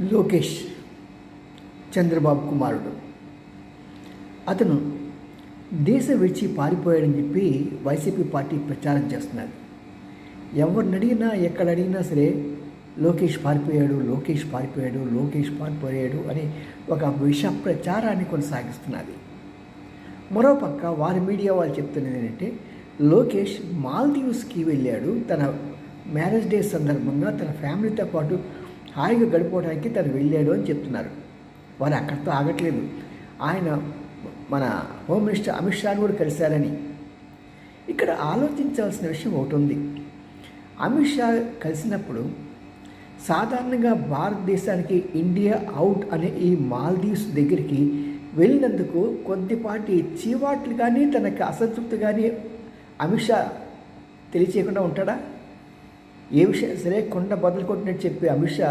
లోకేష్ చంద్రబాబు కుమారుడు. అతను దేశం విడిచి పారిపోయాడని చెప్పి వైసీపీ పార్టీ ప్రచారం చేస్తున్నది. ఎవరిని అడిగినా ఎక్కడ అడిగినా సరే లోకేష్ పారిపోయాడు, లోకేష్ పారిపోయాడు, లోకేష్ పారిపోయాడు అని ఒక విష ప్రచారాన్ని కొనసాగిస్తున్నది. మరోపక్క వారి మీడియా వాళ్ళు చెప్తున్నది ఏంటంటే లోకేష్ మాల్దీవ్స్కి వెళ్ళాడు, తన మ్యారేజ్ డే సందర్భంగా తన ఫ్యామిలీతో పాటు హాయిగా గడిపోవడానికి తను వెళ్ళాడు అని చెప్తున్నారు. వారు అక్కడితో ఆగట్లేదు. ఆయన మన హోమ్ మినిస్టర్ అమిత్ షాను కూడా కలిశారని. ఇక్కడ ఆలోచించాల్సిన విషయం ఒకటి ఉంది. అమిత్ షా కలిసినప్పుడు సాధారణంగా భారతదేశానికి ఇండియా అవుట్ అనే ఈ మాల్దీవ్స్ దగ్గరికి వెళ్ళినందుకు కొద్దిపాటి చీవాట్లు కానీ తనకు అసంతృప్తి కానీ అమిత్ షా తెలియచేయకుండా ఉంటాడా? ఏ విషయం సరే కొండ బదులు కొట్టినట్టు చెప్పి అమిత్ షా